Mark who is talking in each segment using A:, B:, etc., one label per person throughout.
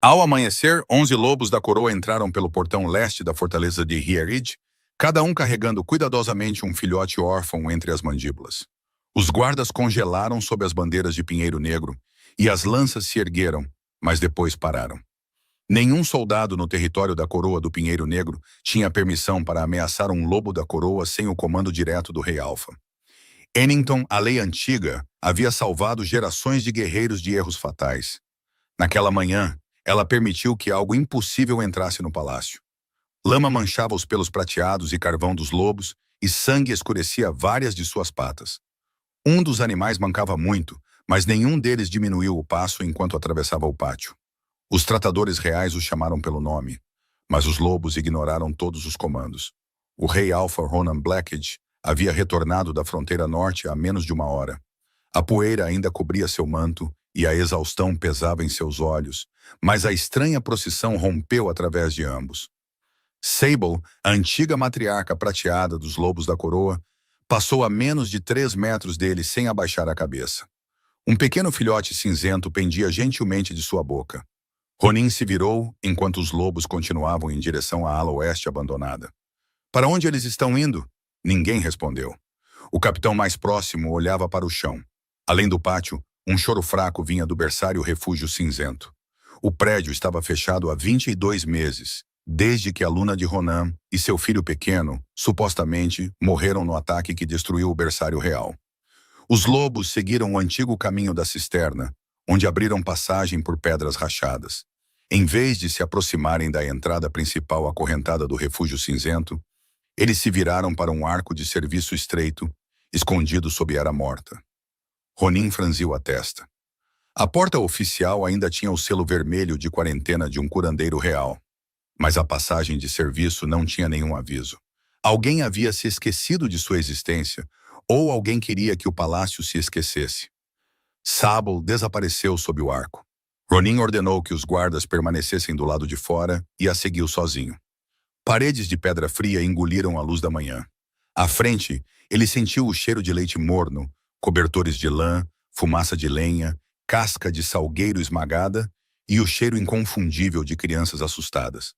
A: Ao amanhecer, 11 lobos da coroa entraram pelo portão leste da fortaleza de Hierid, cada um carregando cuidadosamente um filhote órfão entre as mandíbulas. Os guardas congelaram sob as bandeiras de pinheiro negro, e as lanças se ergueram, mas depois pararam. Nenhum soldado no território da coroa do Pinheiro Negro tinha permissão para ameaçar um lobo da coroa sem o comando direto do rei Alfa. Ennington, a lei antiga, havia salvado gerações de guerreiros de erros fatais. Naquela manhã, ela permitiu que algo impossível entrasse no palácio. Lama manchava os pelos prateados e carvão dos lobos, e sangue escurecia várias de suas patas. Um dos animais mancava muito, mas nenhum deles diminuiu o passo enquanto atravessava o pátio. Os tratadores reais o chamaram pelo nome, mas os lobos ignoraram todos os comandos. O rei Alpha Ronan Blackhead havia retornado da fronteira norte há menos de uma hora. A poeira ainda cobria seu manto e a exaustão pesava em seus olhos, mas a estranha procissão rompeu através de ambos. Sable, a antiga matriarca prateada dos lobos da coroa, passou a menos de 3 metros dele sem abaixar a cabeça. Um pequeno filhote cinzento pendia gentilmente de sua boca. Ronin se virou enquanto os lobos continuavam em direção à ala oeste abandonada. Para onde eles estão indo? Ninguém respondeu. O capitão mais próximo olhava para o chão. Além do pátio, um choro fraco vinha do berçário refúgio cinzento. O prédio estava fechado há 22 meses, desde que a Luna de Ronan e seu filho pequeno, supostamente, morreram no ataque que destruiu o berçário real. Os lobos seguiram o antigo caminho da cisterna, onde abriram passagem por pedras rachadas. Em vez de se aproximarem da entrada principal acorrentada do refúgio cinzento, eles se viraram para um arco de serviço estreito, escondido sob era morta. Ronin franziu a testa. A porta oficial ainda tinha o selo vermelho de quarentena de um curandeiro real, mas a passagem de serviço não tinha nenhum aviso. Alguém havia se esquecido de sua existência, ou alguém queria que o palácio se esquecesse. Sable desapareceu sob o arco. Ronin ordenou que os guardas permanecessem do lado de fora e a seguiu sozinho. Paredes de pedra fria engoliram a luz da manhã. À frente, ele sentiu o cheiro de leite morno, cobertores de lã, fumaça de lenha, casca de salgueiro esmagada e o cheiro inconfundível de crianças assustadas.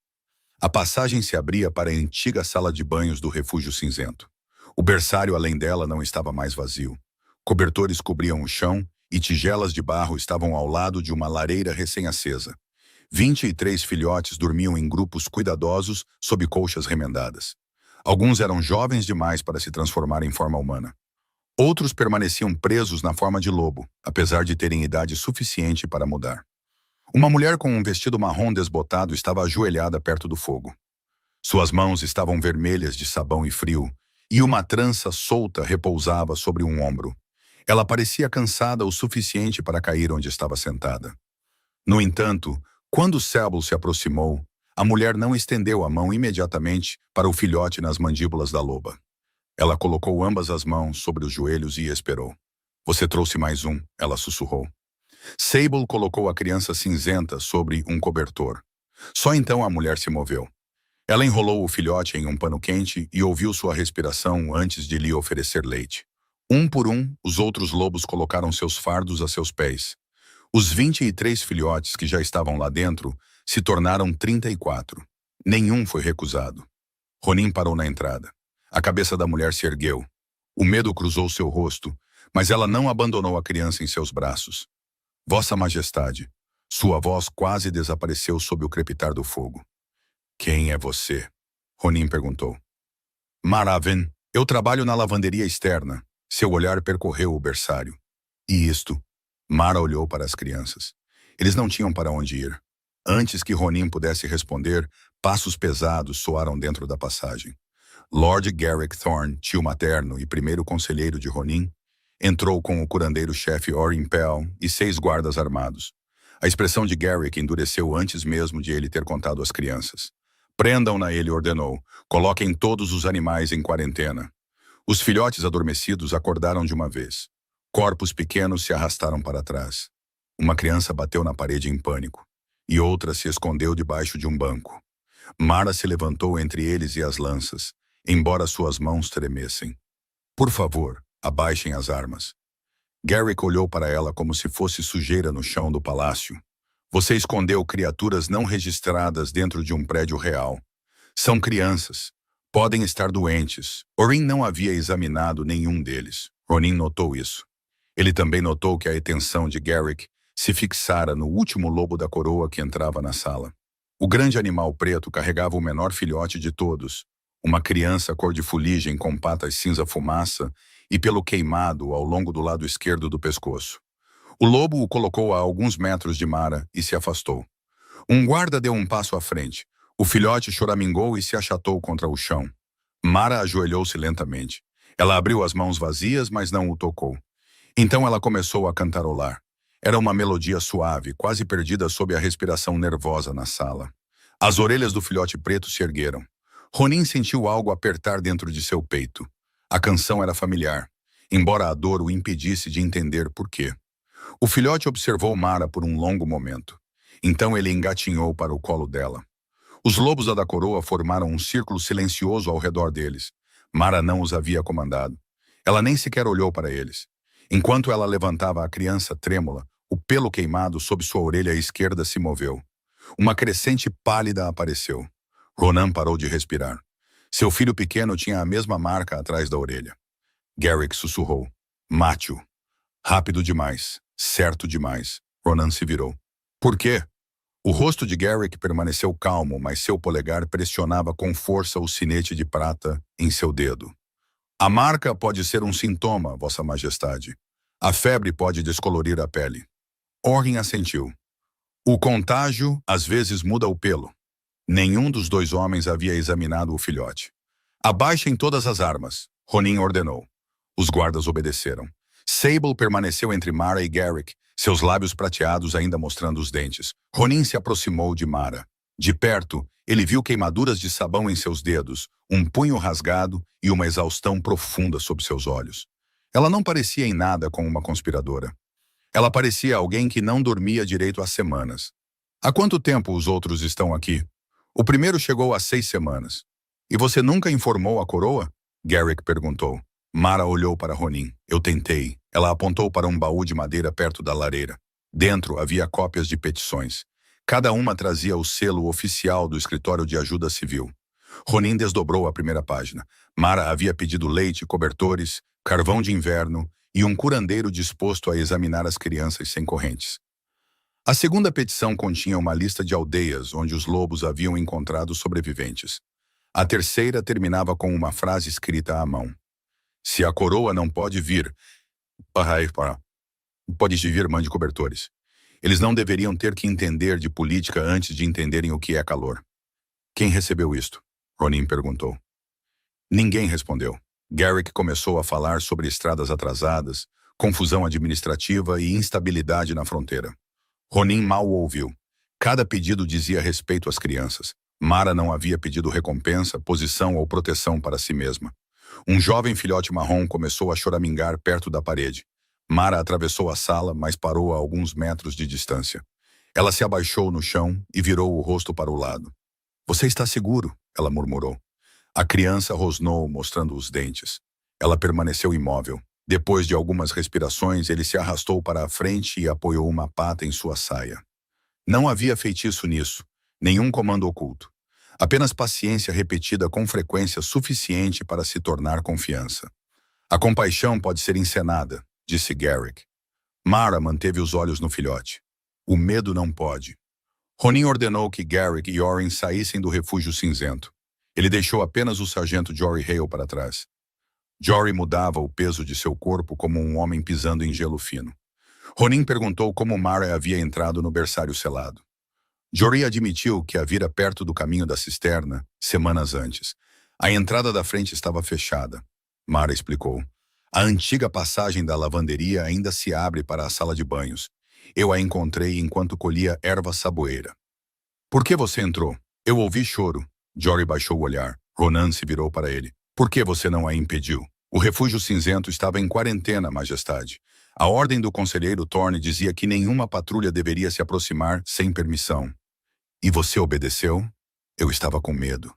A: A passagem se abria para a antiga sala de banhos do refúgio cinzento. O berçário além dela não estava mais vazio. Cobertores cobriam o chão e tigelas de barro estavam ao lado de uma lareira recém-acesa. 23 filhotes dormiam em grupos cuidadosos sob colchas remendadas. Alguns eram jovens demais para se transformar em forma humana. Outros permaneciam presos na forma de lobo, apesar de terem idade suficiente para mudar. Uma mulher com um vestido marrom desbotado estava ajoelhada perto do fogo. Suas mãos estavam vermelhas de sabão e frio, e uma trança solta repousava sobre um ombro. Ela parecia cansada o suficiente para cair onde estava sentada. No entanto, quando Sable se aproximou, a mulher não estendeu a mão imediatamente para o filhote nas mandíbulas da loba. Ela colocou ambas as mãos sobre os joelhos e esperou. Você trouxe mais um, ela sussurrou. Sable colocou a criança cinzenta sobre um cobertor. Só então a mulher se moveu. Ela enrolou o filhote em um pano quente e ouviu sua respiração antes de lhe oferecer leite. Um por um, os outros lobos colocaram seus fardos a seus pés. Os 23 filhotes que já estavam lá dentro se tornaram 34. Nenhum foi recusado. Ronin parou na entrada. A cabeça da mulher se ergueu. O medo cruzou seu rosto, mas ela não abandonou a criança em seus braços. Vossa Majestade, sua voz quase desapareceu sob o crepitar do fogo. Quem é você? Ronin perguntou. Maraven, eu trabalho na lavanderia externa. Seu olhar percorreu o berçário. E isto? Mara olhou para as crianças. Eles não tinham para onde ir. Antes que Ronin pudesse responder, passos pesados soaram dentro da passagem. Lord Garrick Thorne, tio materno e primeiro conselheiro de Ronin, entrou com o curandeiro-chefe Orin Pell e 6 guardas armados. A expressão de Garrick endureceu antes mesmo de ele ter contado às crianças. Prendam-na, ele ordenou. Coloquem todos os animais em quarentena. Os filhotes adormecidos acordaram de uma vez. Corpos pequenos se arrastaram para trás. Uma criança bateu na parede em pânico, e outra se escondeu debaixo de um banco. Mara se levantou entre eles e as lanças, embora suas mãos tremessem. Por favor, abaixem as armas. Garrick olhou para ela como se fosse sujeira no chão do palácio. Você escondeu criaturas não registradas dentro de um prédio real. São crianças. Podem estar doentes. Orin não havia examinado nenhum deles. Ronin notou isso. Ele também notou que a atenção de Garrick se fixara no último lobo da coroa que entrava na sala. O grande animal preto carregava o menor filhote de todos, uma criança cor de fuligem com patas cinza-fumaça e pelo queimado ao longo do lado esquerdo do pescoço. O lobo o colocou a alguns metros de Mara e se afastou. Um guarda deu um passo à frente. O filhote choramingou e se achatou contra o chão. Mara ajoelhou-se lentamente. Ela abriu as mãos vazias, mas não o tocou. Então ela começou a cantarolar. Era uma melodia suave, quase perdida sob a respiração nervosa na sala. As orelhas do filhote preto se ergueram. Ronin sentiu algo apertar dentro de seu peito. A canção era familiar, embora a dor o impedisse de entender por quê. O filhote observou Mara por um longo momento. Então ele engatinhou para o colo dela. Os lobos da coroa formaram um círculo silencioso ao redor deles. Mara não os havia comandado. Ela nem sequer olhou para eles. Enquanto ela levantava a criança trêmula, o pelo queimado sob sua orelha esquerda se moveu. Uma crescente pálida apareceu. Ronan parou de respirar. Seu filho pequeno tinha a mesma marca atrás da orelha. Garrick sussurrou. Mate-o. Rápido demais. Certo demais. Ronan se virou. Por quê? O rosto de Garrick permaneceu calmo, mas seu polegar pressionava com força o sinete de prata em seu dedo. A marca pode ser um sintoma, Vossa Majestade. A febre pode descolorir a pele. Orin assentiu. O contágio às vezes muda o pelo. Nenhum dos dois homens havia examinado o filhote. Abaixem todas as armas, Ronin ordenou. Os guardas obedeceram. Sable permaneceu entre Mara e Garrick, seus lábios prateados ainda mostrando os dentes. Ronin se aproximou de Mara. De perto, ele viu queimaduras de sabão em seus dedos, um punho rasgado e uma exaustão profunda sob seus olhos. Ela não parecia em nada com uma conspiradora. Ela parecia alguém que não dormia direito há semanas. Há quanto tempo os outros estão aqui? O primeiro chegou há 6 semanas. E você nunca informou a coroa? Garrick perguntou. Mara olhou para Ronin. Eu tentei. Ela apontou para um baú de madeira perto da lareira. Dentro havia cópias de petições. Cada uma trazia o selo oficial do Escritório de Ajuda Civil. Ronin desdobrou a primeira página. Mara havia pedido leite, cobertores, carvão de inverno e um curandeiro disposto a examinar as crianças sem correntes. A segunda petição continha uma lista de aldeias onde os lobos haviam encontrado sobreviventes. A terceira terminava com uma frase escrita à mão. Se a coroa não pode vir, mande cobertores. Eles não deveriam ter que entender de política antes de entenderem o que é calor. Quem recebeu isto? Ronin perguntou. Ninguém respondeu. Garrick começou a falar sobre estradas atrasadas, confusão administrativa e instabilidade na fronteira. Ronin mal o ouviu. Cada pedido dizia respeito às crianças. Mara não havia pedido recompensa, posição ou proteção para si mesma. Um jovem filhote marrom começou a choramingar perto da parede. Mara atravessou a sala, mas parou a alguns metros de distância. Ela se abaixou no chão e virou o rosto para o lado. Você está seguro? Ela murmurou. A criança rosnou, mostrando os dentes. Ela permaneceu imóvel. Depois de algumas respirações, ele se arrastou para a frente e apoiou uma pata em sua saia. Não havia feitiço nisso, nenhum comando oculto. Apenas paciência repetida com frequência suficiente para se tornar confiança. A compaixão pode ser encenada, disse Garrick. Mara manteve os olhos no filhote. O medo não pode. Ronin ordenou que Garrick e Orin saíssem do refúgio cinzento. Ele deixou apenas o sargento Jory Hale para trás. Jory mudava o peso de seu corpo como um homem pisando em gelo fino. Ronin perguntou como Mara havia entrado no berçário selado. Jory admitiu que a vira perto do caminho da cisterna, semanas antes. A entrada da frente estava fechada. Mara explicou. A antiga passagem da lavanderia ainda se abre para a sala de banhos. Eu a encontrei enquanto colhia erva saboeira. Por que você entrou? Eu ouvi choro. Jory baixou o olhar. Ronan se virou para ele. Por que você não a impediu? O refúgio cinzento estava em quarentena, Majestade. A ordem do conselheiro Thorne dizia que nenhuma patrulha deveria se aproximar sem permissão. E você obedeceu? Eu estava com medo.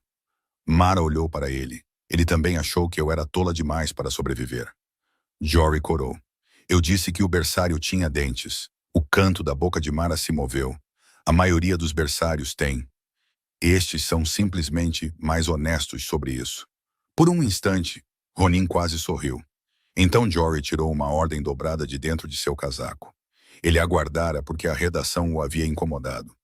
A: Mara olhou para ele. Ele também achou que eu era tola demais para sobreviver. Jory corou. Eu disse que o berçário tinha dentes. O canto da boca de Mara se moveu. A maioria dos berçários tem. Estes são simplesmente mais honestos sobre isso. Por um instante, Ronin quase sorriu. Então Jory tirou uma ordem dobrada de dentro de seu casaco. Ele aguardara porque a redação o havia incomodado.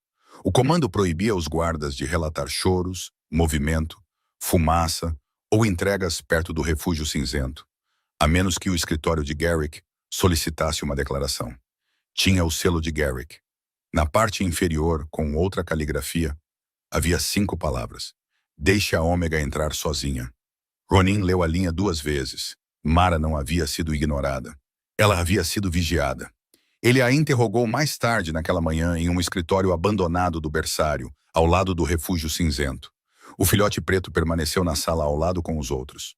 A: O comando proibia os guardas de relatar choros, movimento, fumaça ou entregas perto do refúgio cinzento, a menos que o escritório de Garrick solicitasse uma declaração. Tinha o selo de Garrick. Na parte inferior, com outra caligrafia, havia 5 palavras. Deixe a Ômega entrar sozinha. Ronin leu a linha 2 vezes. Mara não havia sido ignorada. Ela havia sido vigiada. Ele a interrogou mais tarde naquela manhã em um escritório abandonado do berçário, ao lado do refúgio cinzento. O filhote preto permaneceu na sala ao lado com os outros.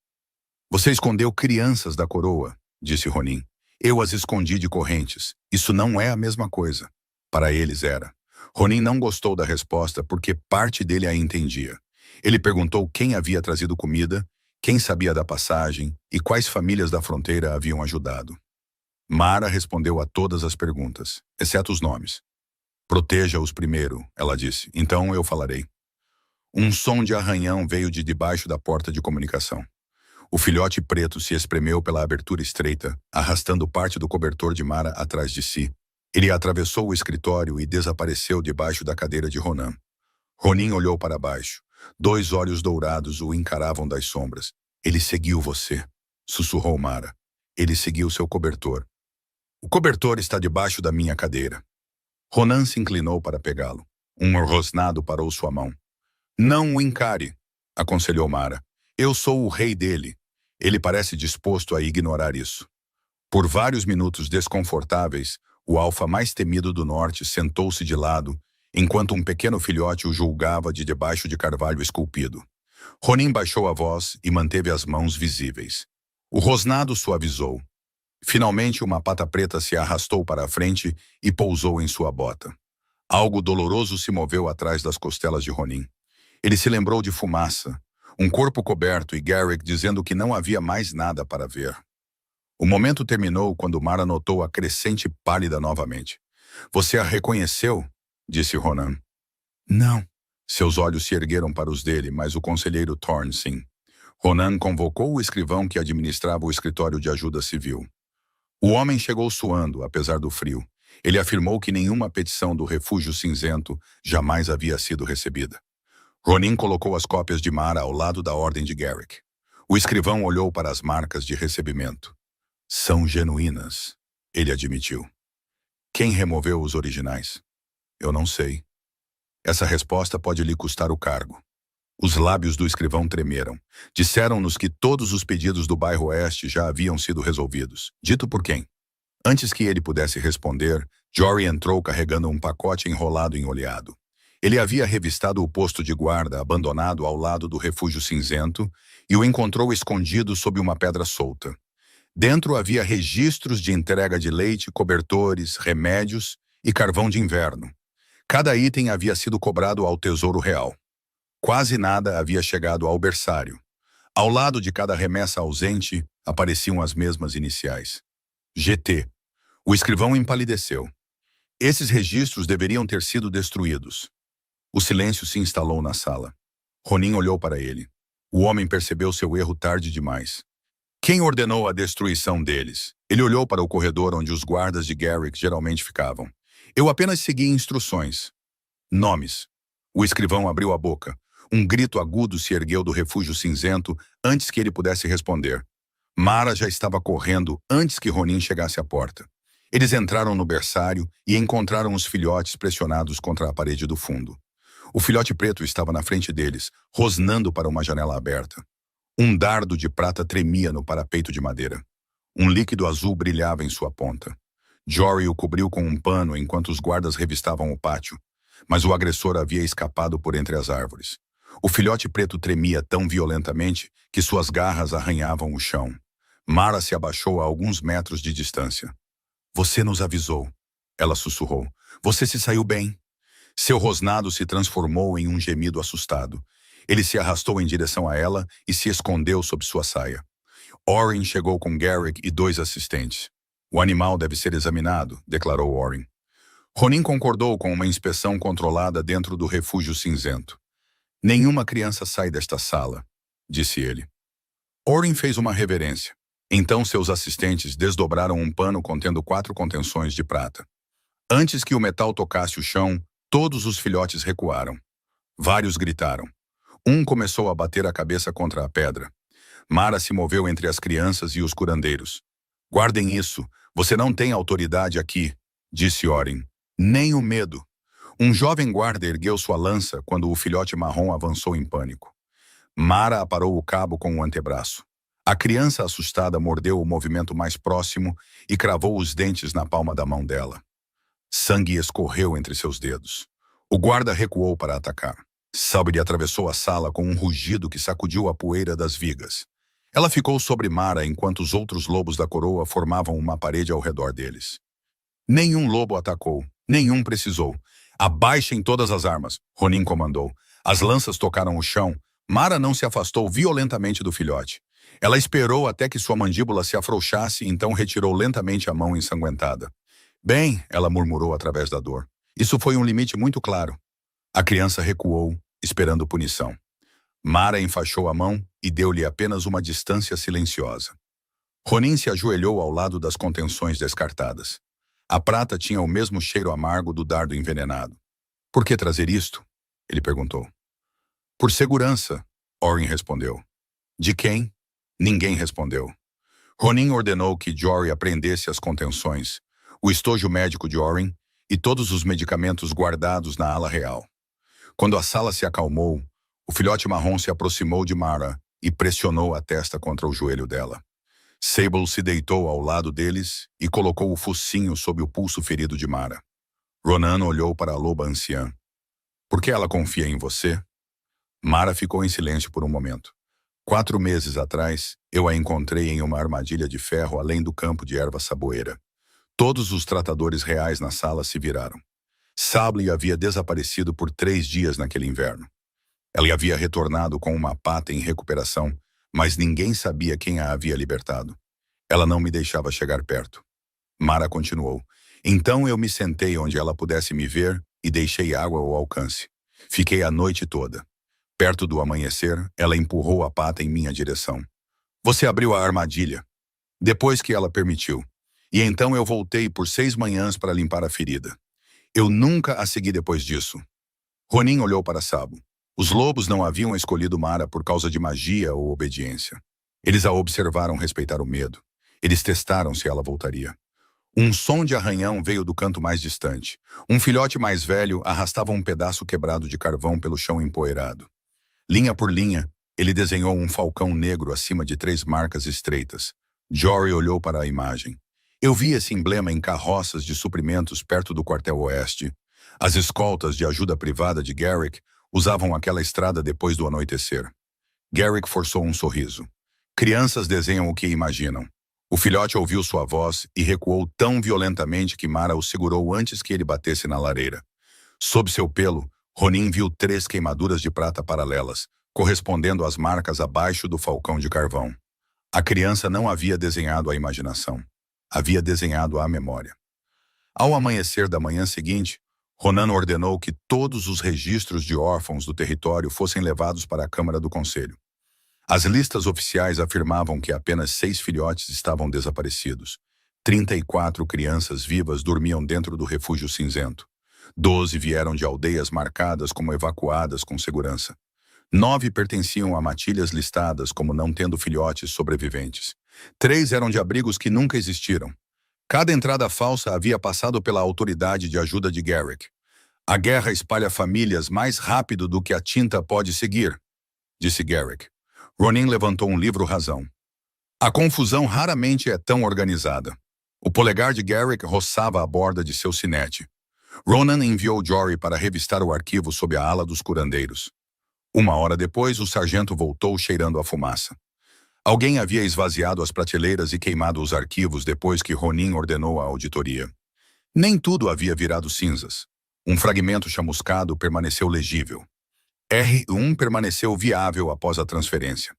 A: Você escondeu crianças da coroa, disse Ronin. Eu as escondi de correntes. Isso não é a mesma coisa. Para eles era. Ronin não gostou da resposta porque parte dele a entendia. Ele perguntou quem havia trazido comida, quem sabia da passagem e quais famílias da fronteira haviam ajudado. Mara respondeu a todas as perguntas, exceto os nomes. Proteja-os primeiro, ela disse, então eu falarei. Um som de arranhão veio de debaixo da porta de comunicação. O filhote preto se espremeu pela abertura estreita, arrastando parte do cobertor de Mara atrás de si. Ele atravessou o escritório e desapareceu debaixo da cadeira de Ronan. Ronin olhou para baixo. 2 olhos dourados o encaravam das sombras. Ele seguiu você, sussurrou Mara. Ele seguiu seu cobertor. O cobertor está debaixo da minha cadeira. Ronan se inclinou para pegá-lo. Um rosnado parou sua mão. Não o encare, aconselhou Mara. Eu sou o rei dele. Ele parece disposto a ignorar isso. Por vários minutos desconfortáveis, o alfa mais temido do norte sentou-se de lado, enquanto um pequeno filhote o julgava de debaixo de carvalho esculpido. Ronin baixou a voz e manteve as mãos visíveis. O rosnado suavizou. Finalmente, uma pata preta se arrastou para a frente e pousou em sua bota. Algo doloroso se moveu atrás das costelas de Ronin. Ele se lembrou de fumaça, um corpo coberto e Garrick dizendo que não havia mais nada para ver. O momento terminou quando Mara notou a crescente pálida novamente. Você a reconheceu? Disse Ronan. Não. Seus olhos se ergueram para os dele, mas o conselheiro Thorne sim. Ronan convocou o escrivão que administrava o escritório de ajuda civil. O homem chegou suando, apesar do frio. Ele afirmou que nenhuma petição do refúgio cinzento jamais havia sido recebida. Ronin colocou as cópias de Mara ao lado da ordem de Garrick. O escrivão olhou para as marcas de recebimento. São genuínas, ele admitiu. Quem removeu os originais? Eu não sei. Essa resposta pode lhe custar o cargo. Os lábios do escrivão tremeram. Disseram-nos que todos os pedidos do bairro Oeste já haviam sido resolvidos. Dito por quem? Antes que ele pudesse responder, Jory entrou carregando um pacote enrolado em oleado. Ele havia revistado o posto de guarda abandonado ao lado do refúgio cinzento e o encontrou escondido sob uma pedra solta. Dentro havia registros de entrega de leite, cobertores, remédios e carvão de inverno. Cada item havia sido cobrado ao Tesouro Real. Quase nada havia chegado ao berçário. Ao lado de cada remessa ausente, apareciam as mesmas iniciais. GT. O escrivão empalideceu. Esses registros deveriam ter sido destruídos. O silêncio se instalou na sala. Ronin olhou para ele. O homem percebeu seu erro tarde demais. Quem ordenou a destruição deles? Ele olhou para o corredor onde os guardas de Garrick geralmente ficavam. Eu apenas segui instruções. Nomes. O escrivão abriu a boca. Um grito agudo se ergueu do refúgio cinzento antes que ele pudesse responder. Mara já estava correndo antes que Ronin chegasse à porta. Eles entraram no berçário e encontraram os filhotes pressionados contra a parede do fundo. O filhote preto estava na frente deles, rosnando para uma janela aberta. Um dardo de prata tremia no parapeito de madeira. Um líquido azul brilhava em sua ponta. Jory o cobriu com um pano enquanto os guardas revistavam o pátio, mas o agressor havia escapado por entre as árvores. O filhote preto tremia tão violentamente que suas garras arranhavam o chão. Mara se abaixou a alguns metros de distância. Você nos avisou, ela sussurrou. Você se saiu bem. Seu rosnado se transformou em um gemido assustado. Ele se arrastou em direção a ela e se escondeu sob sua saia. Orin chegou com Garrick e 2 assistentes. O animal deve ser examinado, declarou Orin. Ronin concordou com uma inspeção controlada dentro do refúgio cinzento. Nenhuma criança sai desta sala, disse ele. Orin fez uma reverência. Então seus assistentes desdobraram um pano contendo 4 contenções de prata. Antes que o metal tocasse o chão, todos os filhotes recuaram. Vários gritaram. Um começou a bater a cabeça contra a pedra. Mara se moveu entre as crianças e os curandeiros. Guardem isso, você não tem autoridade aqui, disse Orin. Nem o medo. Um jovem guarda ergueu sua lança quando o filhote marrom avançou em pânico. Mara aparou o cabo com o antebraço. A criança assustada mordeu o movimento mais próximo e cravou os dentes na palma da mão dela. Sangue escorreu entre seus dedos. O guarda recuou para atacar. Sabri atravessou a sala com um rugido que sacudiu a poeira das vigas. Ela ficou sobre Mara enquanto os outros lobos da coroa formavam uma parede ao redor deles. Nenhum lobo atacou, nenhum precisou. Abaixem todas as armas, Ronin comandou. As lanças tocaram o chão. Mara não se afastou violentamente do filhote. Ela esperou até que sua mandíbula se afrouxasse e então retirou lentamente a mão ensanguentada. Bem, ela murmurou através da dor. Isso foi um limite muito claro. A criança recuou, esperando punição. Mara enfaixou a mão e deu-lhe apenas uma distância silenciosa. Ronin se ajoelhou ao lado das contenções descartadas. A prata tinha o mesmo cheiro amargo do dardo envenenado. Por que trazer isto? Ele perguntou. Por segurança, Orin respondeu. De quem? Ninguém respondeu. Ronin ordenou que Jory apreendesse as contenções, o estojo médico de Orin e todos os medicamentos guardados na ala real. Quando a sala se acalmou, o filhote marrom se aproximou de Mara e pressionou a testa contra o joelho dela. Sable se deitou ao lado deles e colocou o focinho sob o pulso ferido de Mara. Ronan olhou para a loba anciã. Por que ela confia em você? Mara ficou em silêncio por um momento. 4 meses atrás, eu a encontrei em uma armadilha de ferro além do campo de erva saboeira. Todos os tratadores reais na sala se viraram. Sable havia desaparecido por 3 dias naquele inverno. Ela havia retornado com uma pata em recuperação, mas ninguém sabia quem a havia libertado. Ela não me deixava chegar perto. Mara continuou. Então eu me sentei onde ela pudesse me ver e deixei água ao alcance. Fiquei a noite toda. Perto do amanhecer, ela empurrou a pata em minha direção. Você abriu a armadilha. Depois que ela permitiu. E então eu voltei por 6 manhãs para limpar a ferida. Eu nunca a segui depois disso. Ronin olhou para Sabo. Os lobos não haviam escolhido Mara por causa de magia ou obediência. Eles a observaram respeitar o medo. Eles testaram se ela voltaria. Um som de arranhão veio do canto mais distante. Um filhote mais velho arrastava um pedaço quebrado de carvão pelo chão empoeirado. Linha por linha, ele desenhou um falcão negro acima de 3 marcas estreitas. Jory olhou para a imagem. Eu vi esse emblema em carroças de suprimentos perto do quartel oeste. As escoltas de ajuda privada de Garrick usavam aquela estrada depois do anoitecer. Garrick forçou um sorriso. Crianças desenham o que imaginam. O filhote ouviu sua voz e recuou tão violentamente que Mara o segurou antes que ele batesse na lareira. Sob seu pelo, Ronin viu 3 queimaduras de prata paralelas, correspondendo às marcas abaixo do falcão de carvão. A criança não havia desenhado a imaginação. Havia desenhado a memória. Ao amanhecer da manhã seguinte, Ronan ordenou que todos os registros de órfãos do território fossem levados para a Câmara do Conselho. As listas oficiais afirmavam que apenas 6 filhotes estavam desaparecidos. 34 crianças vivas dormiam dentro do refúgio cinzento. 12 vieram de aldeias marcadas como evacuadas com segurança. 9 pertenciam a matilhas listadas como não tendo filhotes sobreviventes. 3 eram de abrigos que nunca existiram. Cada entrada falsa havia passado pela autoridade de ajuda de Garrick. A guerra espalha famílias mais rápido do que a tinta pode seguir, disse Garrick. Ronin levantou um livro razão. A confusão raramente é tão organizada. O polegar de Garrick roçava a borda de seu sinete. Ronan enviou Jory para revistar o arquivo sob a ala dos curandeiros. 1 hora depois, o sargento voltou cheirando a fumaça. Alguém havia esvaziado as prateleiras e queimado os arquivos depois que Ronin ordenou a auditoria. Nem tudo havia virado cinzas. Um fragmento chamuscado permaneceu legível. R1 permaneceu viável após a transferência.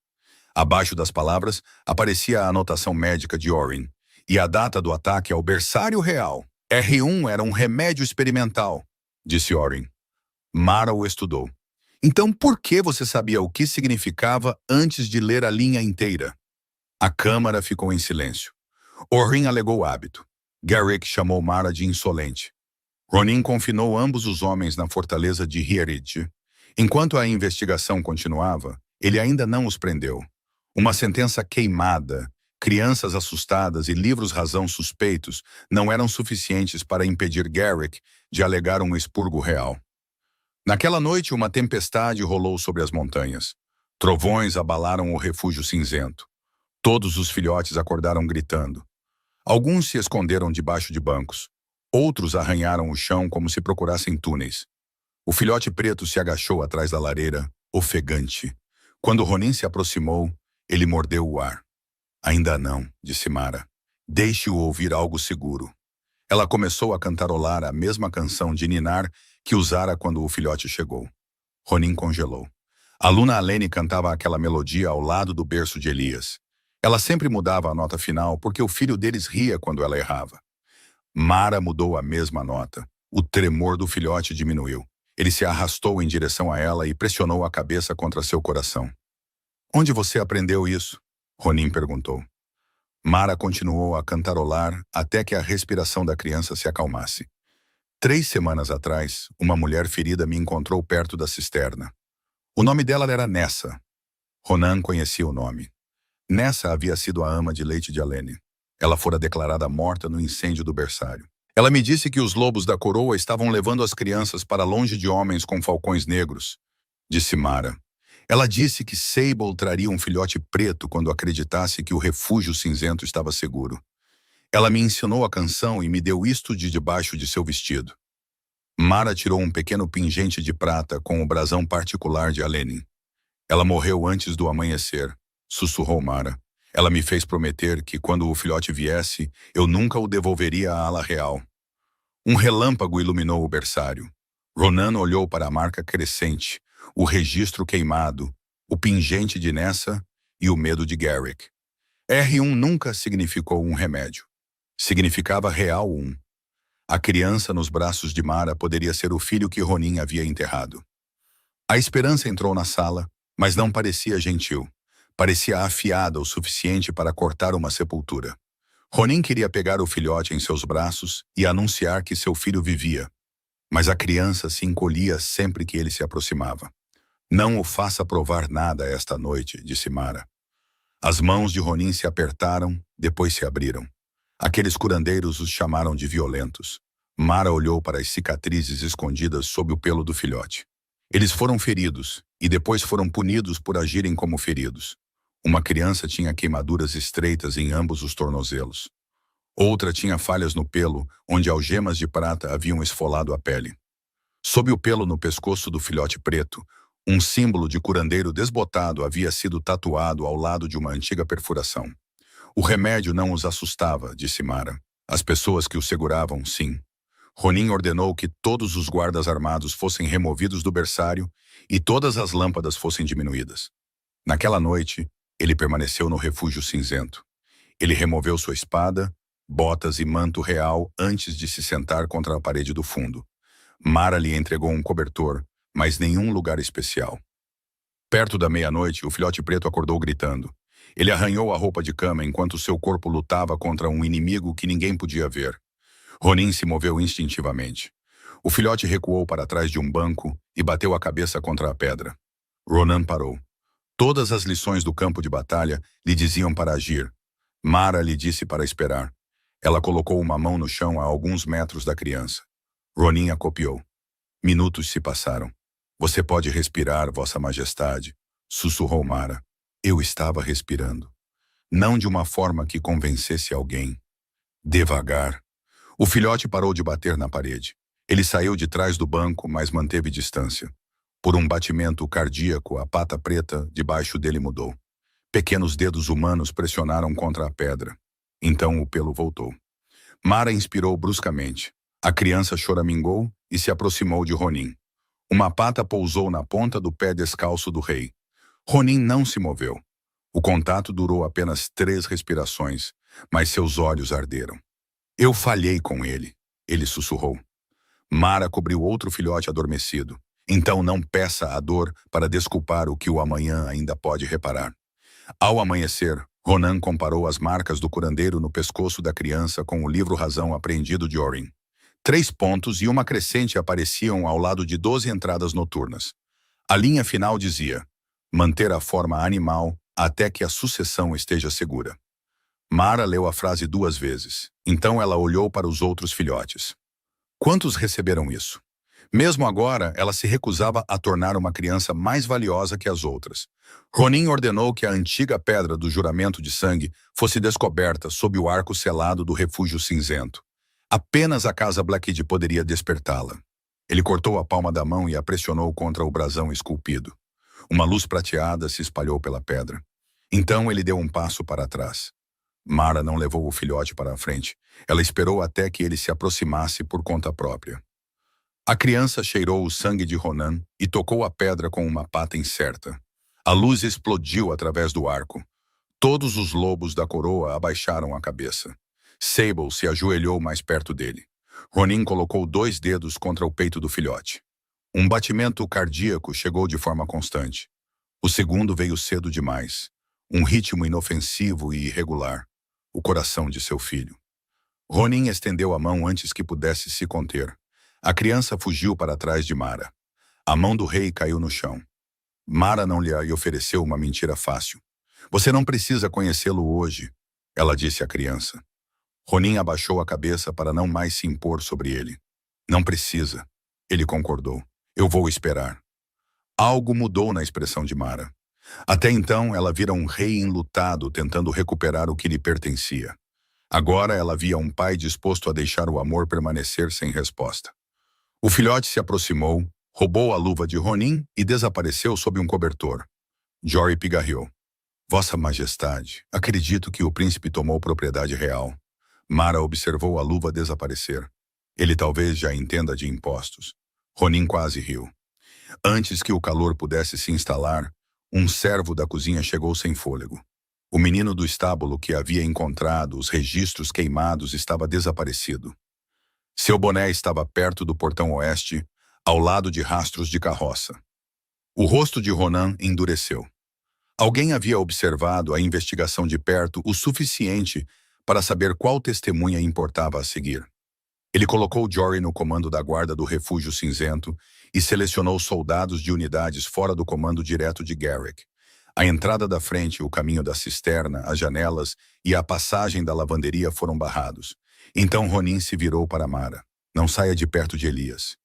A: Abaixo das palavras, aparecia a anotação médica de Orin e a data do ataque ao berçário real. R1 era um remédio experimental, disse Orin. Mara o estudou. Então por que você sabia o que significava antes de ler a linha inteira? A câmara ficou em silêncio. Orin alegou hábito. Garrick chamou Mara de insolente. Ronin confinou ambos os homens na fortaleza de Hierridge. Enquanto a investigação continuava, ele ainda não os prendeu. Uma sentença queimada, crianças assustadas e livros-razão suspeitos não eram suficientes para impedir Garrick de alegar um expurgo real. Naquela noite, uma tempestade rolou sobre as montanhas. Trovões abalaram o refúgio cinzento. Todos os filhotes acordaram gritando. Alguns se esconderam debaixo de bancos. Outros arranharam o chão como se procurassem túneis. O filhote preto se agachou atrás da lareira, ofegante. Quando Ronin se aproximou, ele mordeu o ar. Ainda não, disse Mara. Deixe-o ouvir algo seguro. Ela começou a cantarolar a mesma canção de ninar que usara quando o filhote chegou. Ronin congelou. A Luna Alene cantava aquela melodia ao lado do berço de Elias. Ela sempre mudava a nota final porque o filho deles ria quando ela errava. Mara mudou a mesma nota. O tremor do filhote diminuiu. Ele se arrastou em direção a ela e pressionou a cabeça contra seu coração. Onde você aprendeu isso? Ronin perguntou. Mara continuou a cantarolar até que a respiração da criança se acalmasse. 3 semanas atrás, uma mulher ferida me encontrou perto da cisterna. O nome dela era Nessa. Ronan conhecia o nome. Nessa havia sido a ama de leite de Alene. Ela fora declarada morta no incêndio do berçário. Ela me disse que os lobos da coroa estavam levando as crianças para longe de homens com falcões negros, disse Mara. Ela disse que Sable traria um filhote preto quando acreditasse que o refúgio cinzento estava seguro. Ela me ensinou a canção e me deu isto de debaixo de seu vestido. Mara tirou um pequeno pingente de prata com o brasão particular de Alene. Ela morreu antes do amanhecer, sussurrou Mara. Ela me fez prometer que, quando o filhote viesse, eu nunca o devolveria à ala real. Um relâmpago iluminou o berçário. Ronan olhou para a marca crescente, o registro queimado, o pingente de Nessa e o medo de Garrick. R1 nunca significou um remédio. Significava real 1. A criança nos braços de Mara poderia ser o filho que Ronin havia enterrado. A esperança entrou na sala, mas não parecia gentil. Parecia afiada o suficiente para cortar uma sepultura. Ronin queria pegar o filhote em seus braços e anunciar que seu filho vivia. Mas a criança se encolhia sempre que ele se aproximava. Não o faça provar nada esta noite, disse Mara. As mãos de Ronin se apertaram, depois se abriram. Aqueles curandeiros os chamaram de violentos. Mara olhou para as cicatrizes escondidas sob o pelo do filhote. Eles foram feridos, e depois foram punidos por agirem como feridos. Uma criança tinha queimaduras estreitas em ambos os tornozelos. Outra tinha falhas no pelo, onde algemas de prata haviam esfolado a pele. Sob o pelo no pescoço do filhote preto, um símbolo de curandeiro desbotado havia sido tatuado ao lado de uma antiga perfuração. O remédio não os assustava, disse Mara. As pessoas que o seguravam, sim. Ronin ordenou que todos os guardas armados fossem removidos do berçário e todas as lâmpadas fossem diminuídas. Naquela noite, ele permaneceu no refúgio cinzento. Ele removeu sua espada, botas e manto real antes de se sentar contra a parede do fundo. Mara lhe entregou um cobertor, mas nenhum lugar especial. Perto da meia-noite, o filhote preto acordou gritando. Ele arranhou a roupa de cama enquanto seu corpo lutava contra um inimigo que ninguém podia ver. Ronin se moveu instintivamente. O filhote recuou para trás de um banco e bateu a cabeça contra a pedra. Ronan parou. Todas as lições do campo de batalha lhe diziam para agir. Mara lhe disse para esperar. Ela colocou uma mão no chão a alguns metros da criança. Ronin a copiou. Minutos se passaram. Você pode respirar, Vossa Majestade, sussurrou Mara. Eu estava respirando. Não de uma forma que convencesse alguém. Devagar. O filhote parou de bater na parede. Ele saiu de trás do banco, mas manteve distância. Por um batimento cardíaco, a pata preta debaixo dele mudou. Pequenos dedos humanos pressionaram contra a pedra. Então o pelo voltou. Mara inspirou bruscamente. A criança choramingou e se aproximou de Ronin. Uma pata pousou na ponta do pé descalço do rei. Ronin não se moveu. O contato durou apenas 3 respirações, mas seus olhos arderam. Eu falhei com ele. ele sussurrou. Mara cobriu outro filhote adormecido. Então não peça a dor para desculpar o que o amanhã ainda pode reparar. Ao amanhecer, Ronan comparou as marcas do curandeiro no pescoço da criança com o livro Razão apreendido de Orin. 3 pontos e uma crescente apareciam ao lado de 12 entradas noturnas. A linha final dizia: manter a forma animal até que a sucessão esteja segura. Mara leu a frase 2 vezes. Então ela olhou para os outros filhotes. Quantos receberam isso? Mesmo agora, ela se recusava a tornar uma criança mais valiosa que as outras. Ronin ordenou que a antiga pedra do juramento de sangue fosse descoberta sob o arco selado do refúgio cinzento. Apenas a casa Blackhead poderia despertá-la. Ele cortou a palma da mão e a pressionou contra o brasão esculpido. Uma luz prateada se espalhou pela pedra. Então ele deu um passo para trás. Mara não levou o filhote para a frente. Ela esperou até que ele se aproximasse por conta própria. A criança cheirou o sangue de Ronan e tocou a pedra com uma pata incerta. A luz explodiu através do arco. Todos os lobos da coroa abaixaram a cabeça. Sable se ajoelhou mais perto dele. Ronin colocou 2 dedos contra o peito do filhote. Um batimento cardíaco chegou de forma constante. O segundo veio cedo demais. Um ritmo inofensivo e irregular. O coração de seu filho. Ronin estendeu a mão antes que pudesse se conter. A criança fugiu para trás de Mara. A mão do rei caiu no chão. Mara não lhe ofereceu uma mentira fácil. Você não precisa conhecê-lo hoje, ela disse à criança. Ronin abaixou a cabeça para não mais se impor sobre ele. Não precisa, ele concordou. Eu vou esperar. Algo mudou na expressão de Mara. Até então, ela vira um rei enlutado tentando recuperar o que lhe pertencia. Agora ela via um pai disposto a deixar o amor permanecer sem resposta. O filhote se aproximou, roubou a luva de Ronin e desapareceu sob um cobertor. Jory pigarreou. Vossa Majestade, acredito que o príncipe tomou propriedade real. Mara observou a luva desaparecer. Ele talvez já entenda de impostos. Ronin quase riu. Antes que o calor pudesse se instalar, um servo da cozinha chegou sem fôlego. O menino do estábulo que havia encontrado os registros queimados estava desaparecido. Seu boné estava perto do portão oeste, ao lado de rastros de carroça. O rosto de Ronan endureceu. Alguém havia observado a investigação de perto o suficiente para saber qual testemunha importava a seguir. Ele colocou Jory no comando da guarda do refúgio cinzento e selecionou soldados de unidades fora do comando direto de Garrick. A entrada da frente, o caminho da cisterna, as janelas e a passagem da lavanderia foram barrados. Então Ronin se virou para Mara. Não saia de perto de Elias.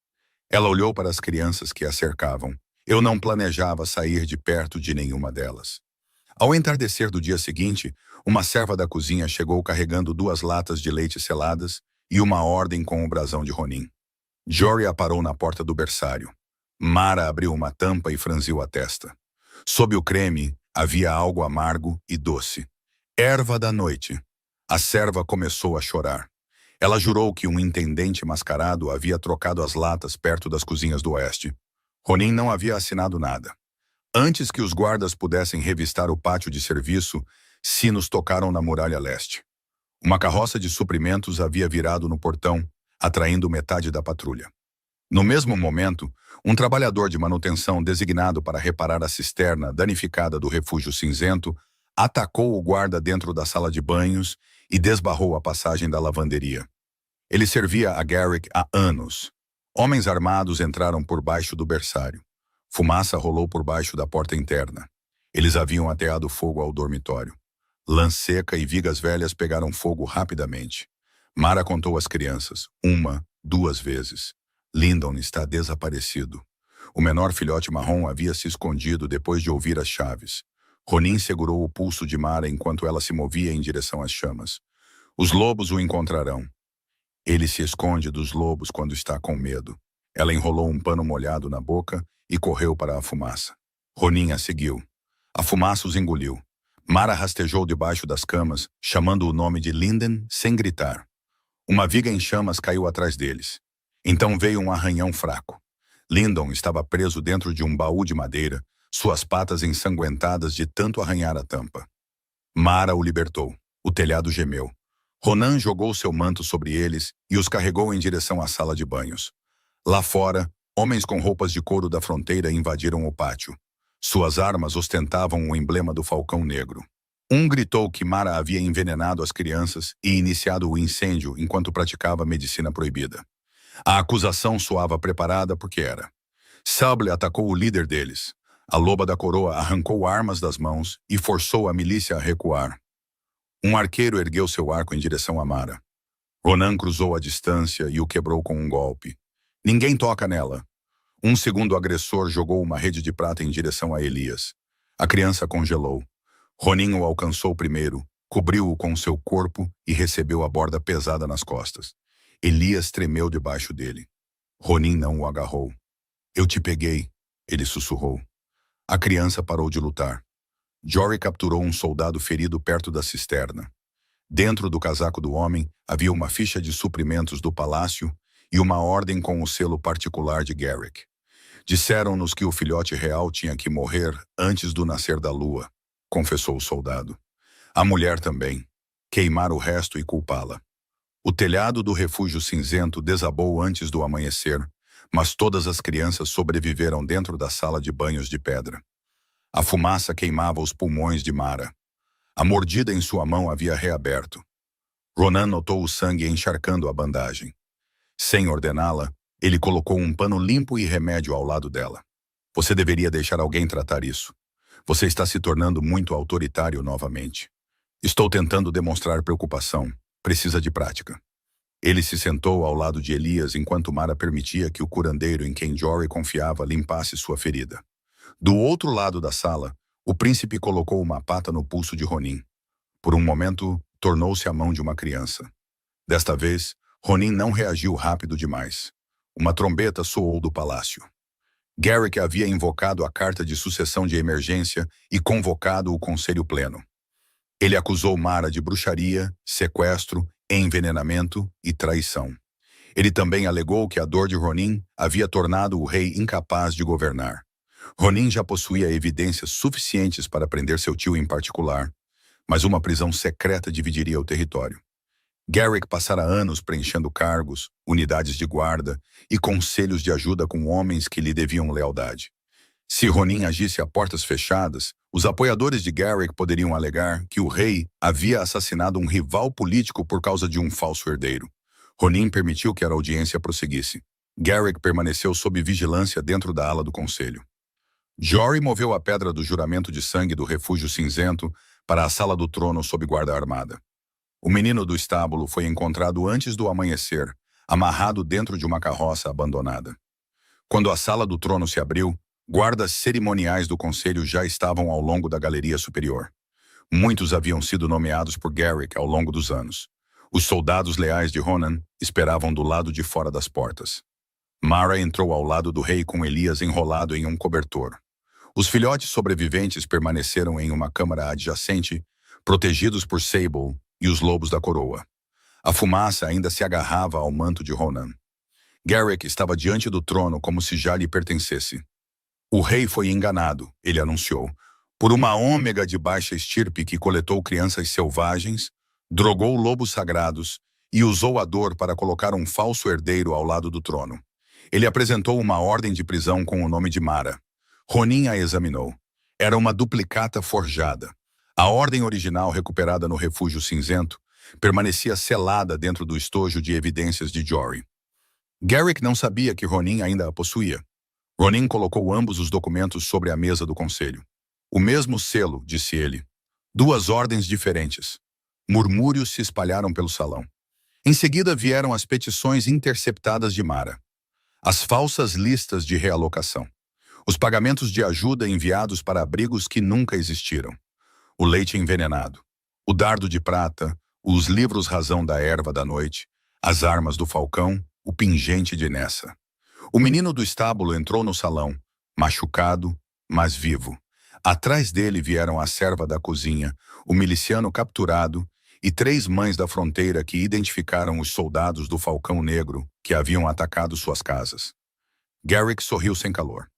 A: Ela olhou para as crianças que a cercavam. Eu não planejava sair de perto de nenhuma delas. Ao entardecer do dia seguinte, uma serva da cozinha chegou carregando 2 latas de leite seladas e uma ordem com o brasão de Ronin. Jory a parou na porta do berçário. Mara abriu uma tampa e franziu a testa. Sob o creme, havia algo amargo e doce. Erva da noite. A serva começou a chorar. Ela jurou que um intendente mascarado havia trocado as latas perto das cozinhas do oeste. Ronin não havia assinado nada. Antes que os guardas pudessem revistar o pátio de serviço, sinos tocaram na muralha leste. Uma carroça de suprimentos havia virado no portão, atraindo metade da patrulha. No mesmo momento, um trabalhador de manutenção designado para reparar a cisterna danificada do refúgio cinzento atacou o guarda dentro da sala de banhos e desbarrou a passagem da lavanderia. Ele servia a Garrick há anos. Homens armados entraram por baixo do berçário. Fumaça rolou por baixo da porta interna. Eles haviam ateado fogo ao dormitório. Lã seca e vigas velhas pegaram fogo rapidamente. Mara contou às crianças, 1, 2 vezes. Lyndon está desaparecido. O menor filhote marrom havia se escondido depois de ouvir as chaves. Ronin segurou o pulso de Mara enquanto ela se movia em direção às chamas. Os lobos o encontrarão. Ele se esconde dos lobos quando está com medo. Ela enrolou um pano molhado na boca e correu para a fumaça. Ronin a seguiu. A fumaça os engoliu. Mara rastejou debaixo das camas, chamando o nome de Linden sem gritar. Uma viga em chamas caiu atrás deles. Então veio um arranhão fraco. Lyndon estava preso dentro de um baú de madeira, suas patas ensanguentadas de tanto arranhar a tampa. Mara o libertou. O telhado gemeu. Ronan jogou seu manto sobre eles e os carregou em direção à sala de banhos. Lá fora, homens com roupas de couro da fronteira invadiram o pátio. Suas armas ostentavam o emblema do Falcão Negro. Um gritou que Mara havia envenenado as crianças e iniciado o incêndio enquanto praticava medicina proibida. A acusação soava preparada porque era. Sable atacou o líder deles. A loba da coroa arrancou armas das mãos e forçou a milícia a recuar. Um arqueiro ergueu seu arco em direção a Mara. Ronan cruzou a distância e o quebrou com um golpe. Ninguém toca nela. Um segundo agressor jogou uma rede de prata em direção a Elias. A criança congelou. Ronin o alcançou primeiro, cobriu-o com seu corpo e recebeu a borda pesada nas costas. Elias tremeu debaixo dele. Ronin não o agarrou. Eu te peguei, ele sussurrou. A criança parou de lutar. Jory capturou um soldado ferido perto da cisterna. Dentro do casaco do homem havia uma ficha de suprimentos do palácio e uma ordem com o selo particular de Garrick. Disseram-nos que o filhote real tinha que morrer antes do nascer da lua, confessou o soldado. A mulher também. Queimar o resto e culpá-la. O telhado do refúgio cinzento desabou antes do amanhecer, mas todas as crianças sobreviveram dentro da sala de banhos de pedra. A fumaça queimava os pulmões de Mara. A mordida em sua mão havia reaberto. Ronan notou o sangue encharcando a bandagem. Sem ordená-la, ele colocou um pano limpo e remédio ao lado dela. Você deveria deixar alguém tratar isso. Você está se tornando muito autoritário novamente. Estou tentando demonstrar preocupação. Precisa de prática. Ele se sentou ao lado de Elias enquanto Mara permitia que o curandeiro em quem Jory confiava limpasse sua ferida. Do outro lado da sala, o príncipe colocou uma pata no pulso de Ronin. Por um momento, tornou-se a mão de uma criança. Desta vez, Ronin não reagiu rápido demais. Uma trombeta soou do palácio. Garrick havia invocado a carta de sucessão de emergência e convocado o Conselho Pleno. Ele acusou Mara de bruxaria, sequestro, envenenamento e traição. Ele também alegou que a dor de Ronin havia tornado o rei incapaz de governar. Ronin já possuía evidências suficientes para prender seu tio em particular, mas uma prisão secreta dividiria o território. Garrick passara anos preenchendo cargos, unidades de guarda e conselhos de ajuda com homens que lhe deviam lealdade. Se Ronin agisse a portas fechadas, os apoiadores de Garrick poderiam alegar que o rei havia assassinado um rival político por causa de um falso herdeiro. Ronin permitiu que a audiência prosseguisse. Garrick permaneceu sob vigilância dentro da ala do conselho. Jory moveu a pedra do juramento de sangue do refúgio cinzento para a sala do trono sob guarda armada. O menino do estábulo foi encontrado antes do amanhecer, amarrado dentro de uma carroça abandonada. Quando a sala do trono se abriu, guardas cerimoniais do conselho já estavam ao longo da galeria superior. Muitos haviam sido nomeados por Garrick ao longo dos anos. Os soldados leais de Ronan esperavam do lado de fora das portas. Mara entrou ao lado do rei com Elias enrolado em um cobertor. Os filhotes sobreviventes permaneceram em uma câmara adjacente, protegidos por Sable e os lobos da coroa. A fumaça ainda se agarrava ao manto de Ronan. Garrick estava diante do trono como se já lhe pertencesse. O rei foi enganado, ele anunciou, por uma ômega de baixa estirpe que coletou crianças selvagens, drogou lobos sagrados e usou a dor para colocar um falso herdeiro ao lado do trono. Ele apresentou uma ordem de prisão com o nome de Mara. Ronin a examinou. Era uma duplicata forjada. A ordem original, recuperada no refúgio cinzento, permanecia selada dentro do estojo de evidências de Jory. Garrick não sabia que Ronin ainda a possuía. Ronin colocou ambos os documentos sobre a mesa do conselho. O mesmo selo, disse ele. 2 ordens diferentes. Murmúrios se espalharam pelo salão. Em seguida vieram as petições interceptadas de Mara. As falsas listas de realocação. Os pagamentos de ajuda enviados para abrigos que nunca existiram. O leite envenenado. O dardo de prata, os livros razão da erva da noite, as armas do falcão, o pingente de Nessa. O menino do estábulo entrou no salão, machucado, mas vivo. Atrás dele vieram a serva da cozinha, o miliciano capturado e 3 mães da fronteira que identificaram os soldados do Falcão Negro que haviam atacado suas casas. Garrick sorriu sem calor.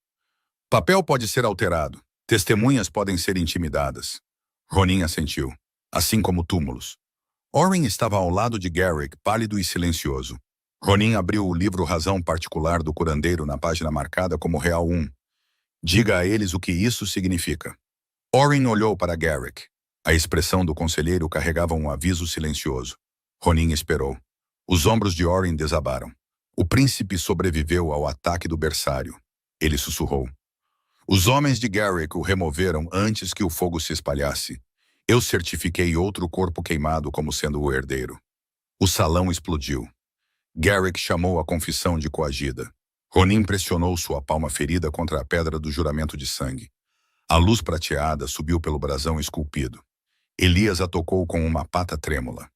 A: Papel pode ser alterado, testemunhas podem ser intimidadas. Ronin assentiu, assim como túmulos. Oren estava ao lado de Garrick, pálido e silencioso. Ronin abriu o livro Razão Particular do curandeiro na página marcada como Real 1. Diga a eles o que isso significa. Oren olhou para Garrick. A expressão do conselheiro carregava um aviso silencioso. Ronin esperou. Os ombros de Oren desabaram. O príncipe sobreviveu ao ataque do berçário. Ele sussurrou. Os homens de Garrick o removeram antes que o fogo se espalhasse. Eu certifiquei outro corpo queimado como sendo o herdeiro. O salão explodiu. Garrick chamou a confissão de coagida. Ronin pressionou sua palma ferida contra a pedra do juramento de sangue. A luz prateada subiu pelo brasão esculpido. Elias a tocou com uma pata trêmula.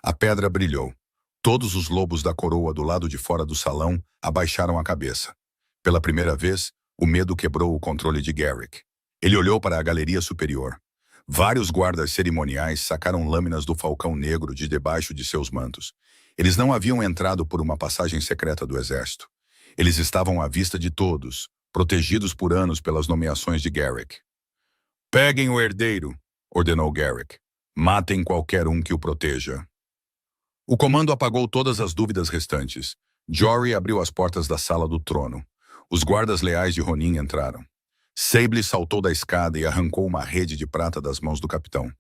A: A pedra brilhou. Todos os lobos da coroa do lado de fora do salão abaixaram a cabeça. Pela primeira vez, o medo quebrou o controle de Garrick. Ele olhou para a galeria superior. Vários guardas cerimoniais sacaram lâminas do falcão negro de debaixo de seus mantos. Eles não haviam entrado por uma passagem secreta do exército. Eles estavam à vista de todos, protegidos por anos pelas nomeações de Garrick. Peguem o herdeiro, ordenou Garrick. Matem qualquer um que o proteja. O comando apagou todas as dúvidas restantes. Jory abriu as portas da sala do trono. Os guardas leais de Ronin entraram. Sable saltou da escada e arrancou uma rede de prata das mãos do capitão.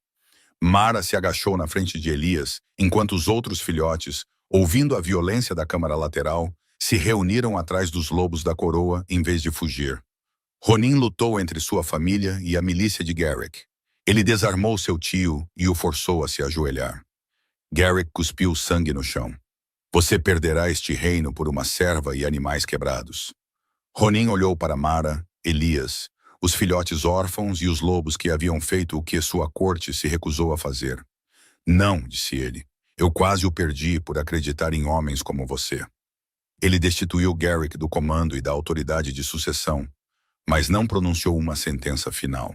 A: Mara se agachou na frente de Elias, enquanto os outros filhotes, ouvindo a violência da câmara lateral, se reuniram atrás dos lobos da coroa em vez de fugir. Ronin lutou entre sua família e a milícia de Garrick. Ele desarmou seu tio e o forçou a se ajoelhar. Garrick cuspiu sangue no chão. Você perderá este reino por uma serva e animais quebrados. Ronin olhou para Mara, Elias, os filhotes órfãos e os lobos que haviam feito o que sua corte se recusou a fazer. Não, disse ele. Eu quase o perdi por acreditar em homens como você. Ele destituiu Garrick do comando e da autoridade de sucessão, mas não pronunciou uma sentença final.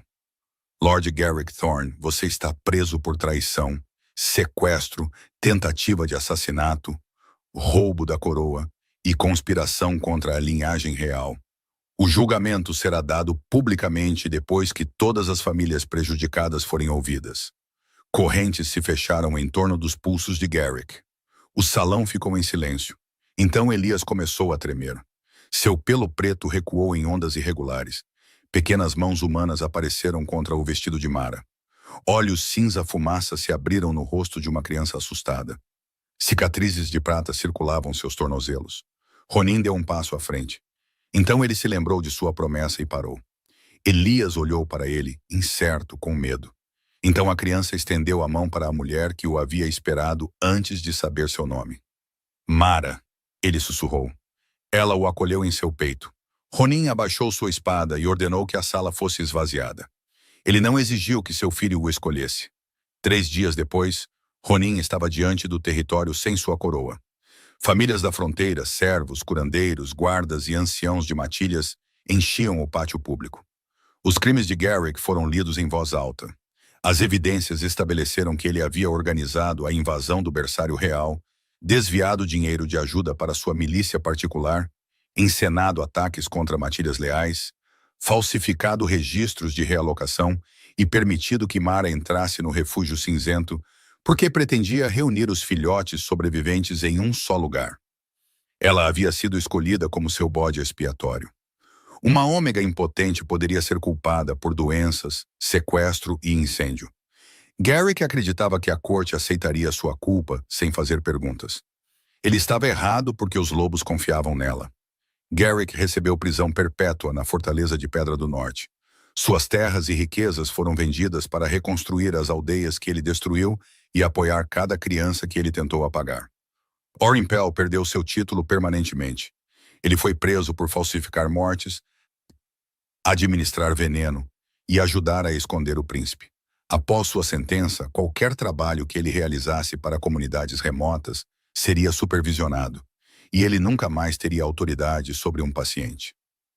A: Lord Garrick Thorne, você está preso por traição, sequestro, tentativa de assassinato, roubo da coroa e conspiração contra a linhagem real. O julgamento será dado publicamente depois que todas as famílias prejudicadas forem ouvidas. Correntes se fecharam em torno dos pulsos de Garrick. O salão ficou em silêncio. Então Elias começou a tremer. Seu pelo preto recuou em ondas irregulares. Pequenas mãos humanas apareceram contra o vestido de Mara. Olhos cinza-fumaça se abriram no rosto de uma criança assustada. Cicatrizes de prata circulavam seus tornozelos. Ronin deu um passo à frente. Então ele se lembrou de sua promessa e parou. Elias olhou para ele, incerto, com medo. Então a criança estendeu a mão para a mulher que o havia esperado antes de saber seu nome. Mara, ele sussurrou. Ela o acolheu em seu peito. Ronin abaixou sua espada e ordenou que a sala fosse esvaziada. Ele não exigiu que seu filho o escolhesse. 3 dias depois, Ronin estava diante do território sem sua coroa. Famílias da fronteira, servos, curandeiros, guardas e anciãos de matilhas enchiam o pátio público. Os crimes de Garrick foram lidos em voz alta. As evidências estabeleceram que ele havia organizado a invasão do berçário real, desviado dinheiro de ajuda para sua milícia particular, encenado ataques contra matilhas leais, falsificado registros de realocação e permitido que Mara entrasse no refúgio cinzento porque pretendia reunir os filhotes sobreviventes em um só lugar. Ela havia sido escolhida como seu bode expiatório. Uma ômega impotente poderia ser culpada por doenças, sequestro e incêndio. Garrick acreditava que a corte aceitaria sua culpa sem fazer perguntas. Ele estava errado porque os lobos confiavam nela. Garrick recebeu prisão perpétua na Fortaleza de Pedra do Norte. Suas terras e riquezas foram vendidas para reconstruir as aldeias que ele destruiu e apoiar cada criança que ele tentou apagar. Oren Pell perdeu seu título permanentemente. Ele foi preso por falsificar mortes, administrar veneno e ajudar a esconder o príncipe. Após sua sentença, qualquer trabalho que ele realizasse para comunidades remotas seria supervisionado, e ele nunca mais teria autoridade sobre um paciente.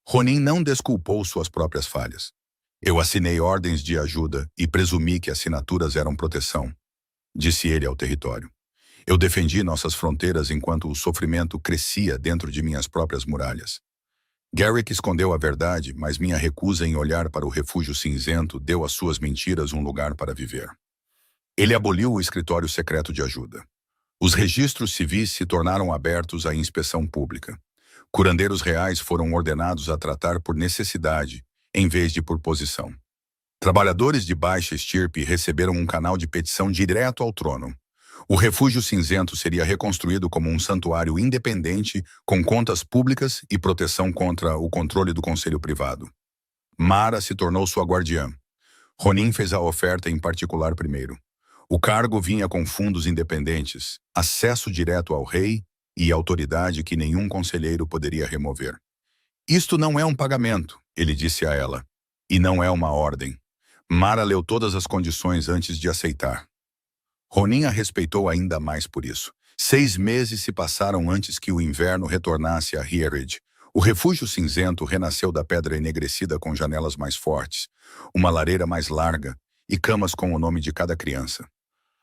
A: Ronin não desculpou suas próprias falhas. Eu assinei ordens de ajuda e presumi que assinaturas eram proteção, disse ele ao território. Eu defendi nossas fronteiras enquanto o sofrimento crescia dentro de minhas próprias muralhas. Garrick escondeu a verdade, mas minha recusa em olhar para o refúgio cinzento deu às suas mentiras um lugar para viver. Ele aboliu o escritório secreto de ajuda. Os registros civis se tornaram abertos à inspeção pública. Curandeiros reais foram ordenados a tratar por necessidade, em vez de por posição. Trabalhadores de baixa estirpe receberam um canal de petição direto ao trono. O refúgio cinzento seria reconstruído como um santuário independente, com contas públicas e proteção contra o controle do conselho privado. Mara se tornou sua guardiã. Ronin fez a oferta em particular primeiro. O cargo vinha com fundos independentes, acesso direto ao rei e autoridade que nenhum conselheiro poderia remover. Isto não é um pagamento, ele disse a ela, e não é uma ordem. Mara leu todas as condições antes de aceitar. Ronin a respeitou ainda mais por isso. 6 meses se passaram antes que o inverno retornasse a Hierrid. O refúgio cinzento renasceu da pedra enegrecida com janelas mais fortes, uma lareira mais larga e camas com o nome de cada criança.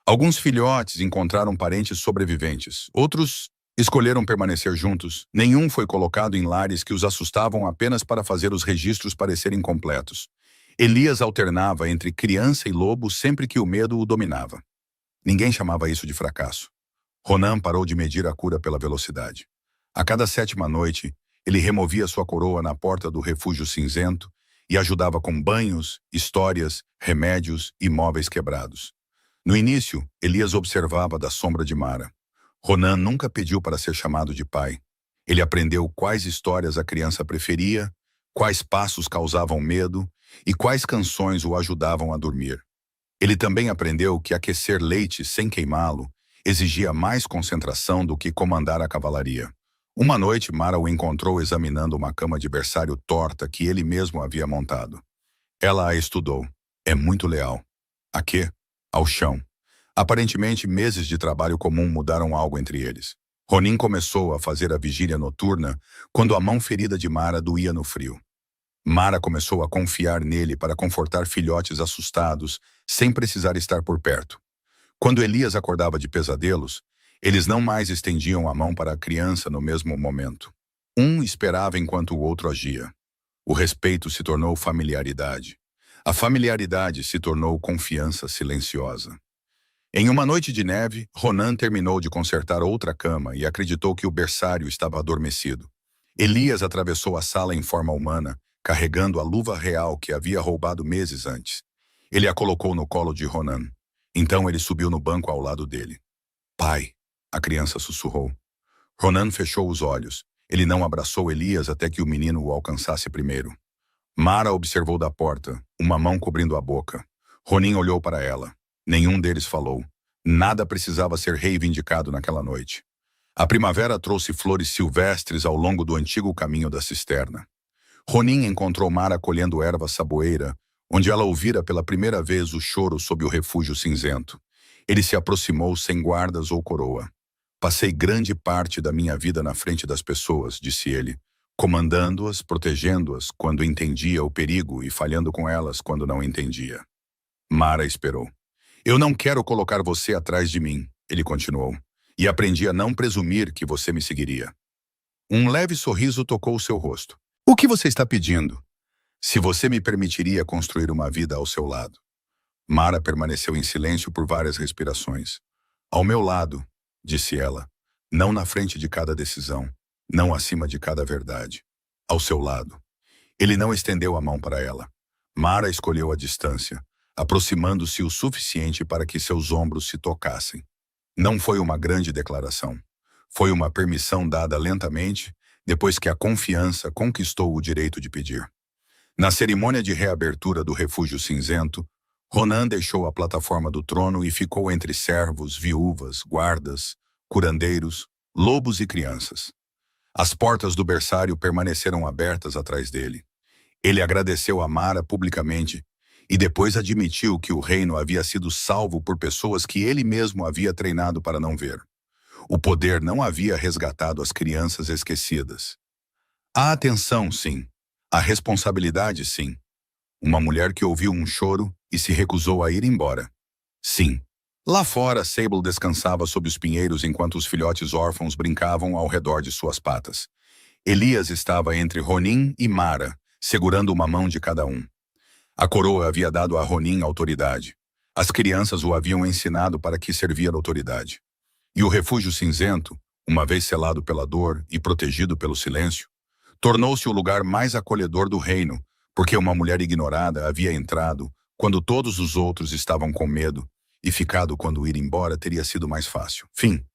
A: Alguns filhotes encontraram parentes sobreviventes, outros escolheram permanecer juntos. Nenhum foi colocado em lares que os assustavam apenas para fazer os registros parecerem completos. Elias alternava entre criança e lobo sempre que o medo o dominava. Ninguém chamava isso de fracasso. Ronan parou de medir a cura pela velocidade. A cada 7ª noite, ele removia sua coroa na porta do refúgio cinzento e ajudava com banhos, histórias, remédios e móveis quebrados. No início, Elias observava da sombra de Mara. Ronan nunca pediu para ser chamado de pai. Ele aprendeu quais histórias a criança preferia, quais passos causavam medo e quais canções o ajudavam a dormir. Ele também aprendeu que aquecer leite sem queimá-lo exigia mais concentração do que comandar a cavalaria. Uma noite, Mara o encontrou examinando uma cama de berçário torta que ele mesmo havia montado. Ela a estudou. É muito leal. A quê? Ao chão. Aparentemente, meses de trabalho comum mudaram algo entre eles. Ronin começou a fazer a vigília noturna quando a mão ferida de Mara doía no frio. Mara começou a confiar nele para confortar filhotes assustados, sem precisar estar por perto. Quando Elias acordava de pesadelos, eles não mais estendiam a mão para a criança no mesmo momento. Um esperava enquanto o outro agia. O respeito se tornou familiaridade. A familiaridade se tornou confiança silenciosa. Em uma noite de neve, Ronan terminou de consertar outra cama e acreditou que o berçário estava adormecido. Elias atravessou a sala em forma humana, carregando a luva real que havia roubado meses antes. Ele a colocou no colo de Ronan. Então ele subiu no banco ao lado dele. Pai, a criança sussurrou. Ronan fechou os olhos. Ele não abraçou Elias até que o menino o alcançasse primeiro. Mara observou da porta, uma mão cobrindo a boca. Ronin olhou para ela. Nenhum deles falou. Nada precisava ser reivindicado naquela noite. A primavera trouxe flores silvestres ao longo do antigo caminho da cisterna. Ronin encontrou Mara colhendo erva saboeira, onde ela ouvira pela primeira vez o choro sob o refúgio cinzento. Ele se aproximou sem guardas ou coroa. Passei grande parte da minha vida na frente das pessoas, disse ele, comandando-as, protegendo-as quando entendia o perigo e falhando com elas quando não entendia. Mara esperou. Eu não quero colocar você atrás de mim, ele continuou, e aprendi a não presumir que você me seguiria. Um leve sorriso tocou seu rosto. O que você está pedindo? Se você me permitiria construir uma vida ao seu lado. Mara permaneceu em silêncio por várias respirações. Ao meu lado, disse ela, não na frente de cada decisão, não acima de cada verdade. Ao seu lado. Ele não estendeu a mão para ela. Mara escolheu a distância, aproximando-se o suficiente para que seus ombros se tocassem. Não foi uma grande declaração. Foi uma permissão dada lentamente, depois que a confiança conquistou o direito de pedir. Na cerimônia de reabertura do refúgio cinzento, Ronan deixou a plataforma do trono e ficou entre servos, viúvas, guardas, curandeiros, lobos e crianças. As portas do berçário permaneceram abertas atrás dele. Ele agradeceu a Mara publicamente e depois admitiu que o reino havia sido salvo por pessoas que ele mesmo havia treinado para não ver. O poder não havia resgatado as crianças esquecidas. A atenção, sim. A responsabilidade, sim. Uma mulher que ouviu um choro e se recusou a ir embora. Sim. Lá fora, Sable descansava sob os pinheiros enquanto os filhotes órfãos brincavam ao redor de suas patas. Elias estava entre Ronin e Mara, segurando uma mão de cada um. A coroa havia dado a Ronin autoridade. As crianças o haviam ensinado para que servia a autoridade. E o refúgio cinzento, uma vez selado pela dor e protegido pelo silêncio, tornou-se o lugar mais acolhedor do reino, porque uma mulher ignorada havia entrado quando todos os outros estavam com medo, e ficado quando ir embora teria sido mais fácil. Fim.